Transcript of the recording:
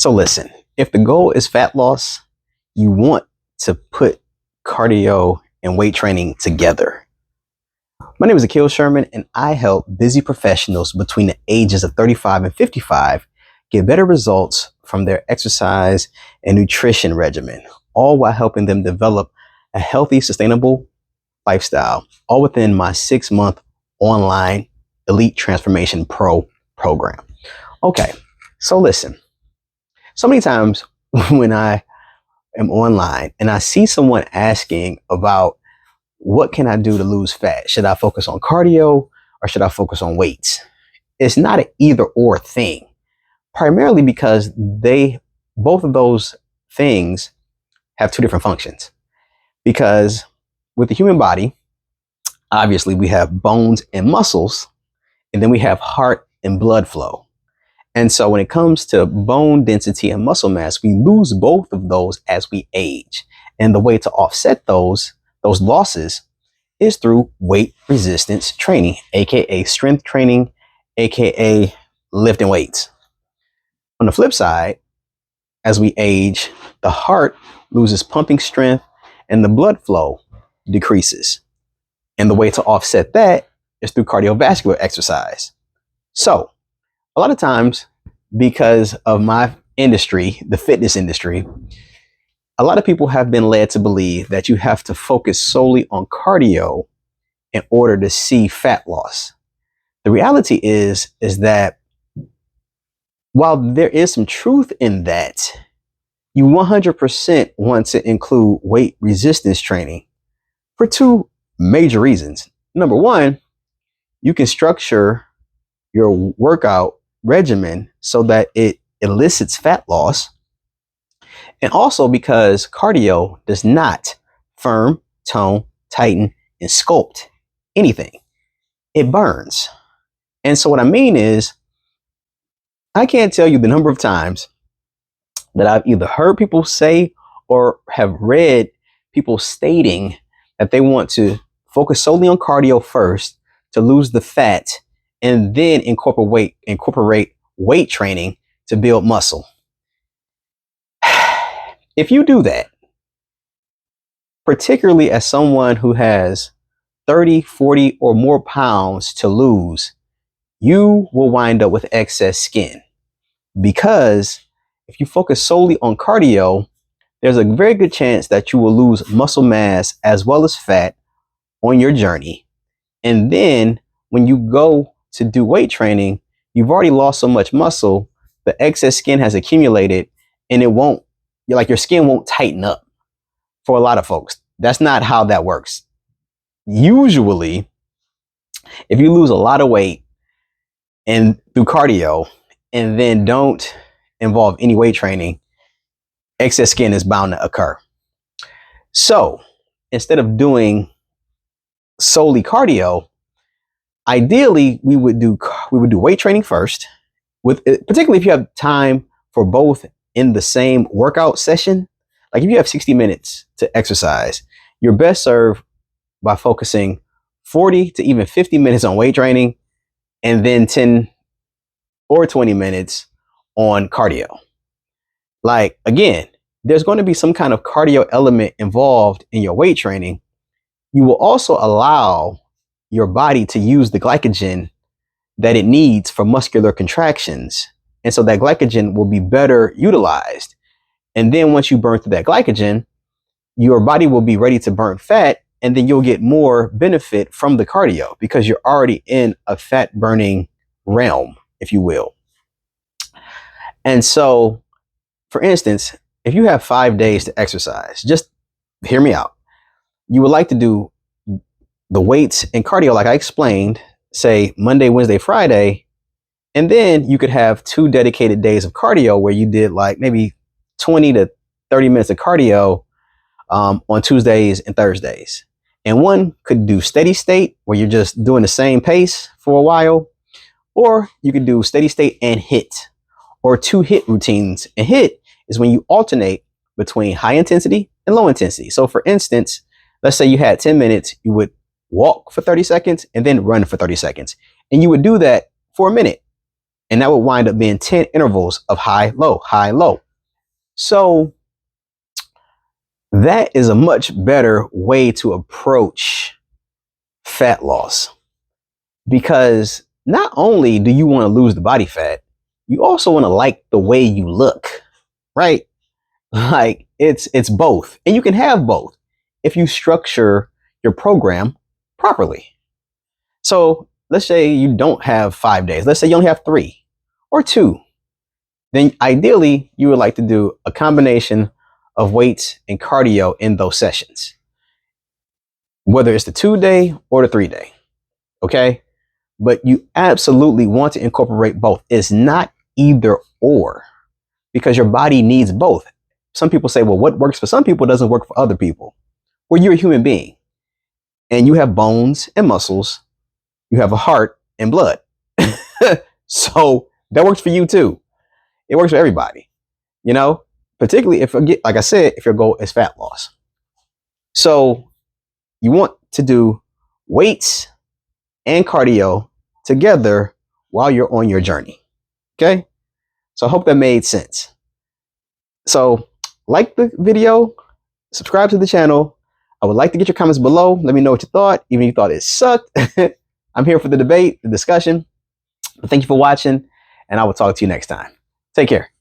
So listen, if the goal is fat loss, you want to put cardio and weight training together. My name is Akil Sherman, and I help busy professionals between the ages of 35 and 55 get better results from their exercise and nutrition regimen, all while helping them develop a healthy, sustainable lifestyle, all within my 6-month online Elite Transformation Pro program. Okay, so listen, so many times when I am online and I see someone asking about what can I do to lose fat? Should I focus on cardio or should I focus on weights? It's not an either or thing, primarily because both of those things have two different functions. Because with the human body, obviously we have bones and muscles, and then we have heart and blood flow. And so when it comes to bone density and muscle mass, we lose both of those as we age. And the way to offset those losses is through weight resistance training, aka strength training, aka lifting weights. On the flip side, as we age, the heart loses pumping strength and the blood flow decreases. And the way to offset that is through cardiovascular exercise. So a lot of times, because of my industry, the fitness industry, a lot of people have been led to believe that you have to focus solely on cardio in order to see fat loss. The reality is that while there is some truth in that, you 100% want to include weight resistance training for two major reasons. Number one, you can structure your workout regimen so that it elicits fat loss. And also because cardio does not firm, tone, tighten, and sculpt anything. It burns. And so what I mean is, I can't tell you the number of times that I've either heard people say or have read people stating that they want to focus solely on cardio first to lose the fat and then incorporate weight training to build muscle. If you do that, particularly as someone who has 30, 40 or more pounds to lose, you will wind up with excess skin. Because if you focus solely on cardio, there's a very good chance that you will lose muscle mass as well as fat on your journey. And then when you go to do weight training, you've already lost so much muscle, the excess skin has accumulated, and your skin won't tighten up. For a lot of folks, that's not how that works. Usually, if you lose a lot of weight and through cardio and then don't involve any weight training, excess skin is bound to occur. So instead of doing solely cardio, ideally we would do weight training first, particularly if you have time for both in the same workout session. Like if you have 60 minutes to exercise, you're best served by focusing 40 to even 50 minutes on weight training and then 10 or 20 minutes on cardio. Like, again, there's going to be some kind of cardio element involved in your weight training. You will also allow your body to use the glycogen that it needs for muscular contractions. And so that glycogen will be better utilized. And then once you burn through that glycogen, your body will be ready to burn fat, and then you'll get more benefit from the cardio because you're already in a fat burning realm, if you will. And so, for instance, if you have 5 days to exercise, just hear me out. You would like to do the weights and cardio like I explained, say Monday, Wednesday, Friday, and then you could have 2 dedicated days of cardio where you did like maybe 20 to 30 minutes of cardio on Tuesdays and Thursdays. And one could do steady state where you're just doing the same pace for a while, or you could do steady state and HIIT, or 2 HIIT routines. And HIIT is when you alternate between high intensity and low intensity. So for instance, let's say you had 10 minutes, you would walk for 30 seconds and then run for 30 seconds. And you would do that for a minute. And that would wind up being 10 intervals of high, low, high, low. So that is a much better way to approach fat loss, because not only do you want to lose the body fat, you also want to like the way you look, right? Like it's both, and you can have both if you structure your program properly. So let's say you don't have 5 days. Let's say you only have 3 or 2. Then ideally you would like to do a combination of weights and cardio in those sessions, whether it's the 2-day or the 3-day. Okay. But you absolutely want to incorporate both. It's not either or, because your body needs both. Some people say, well, what works for some people doesn't work for other people. Well, you're a human being and you have bones and muscles. You have a heart and blood. So that works for you too. It works for everybody, you know, particularly if, like I said, if your goal is fat loss. So you want to do weights and cardio together while you're on your journey. Okay. So I hope that made sense. So like the video, subscribe to the channel. I would like to get your comments below. Let me know what you thought, even if you thought it sucked. I'm here for the debate, the discussion. Thank you for watching, and I will talk to you next time. Take care.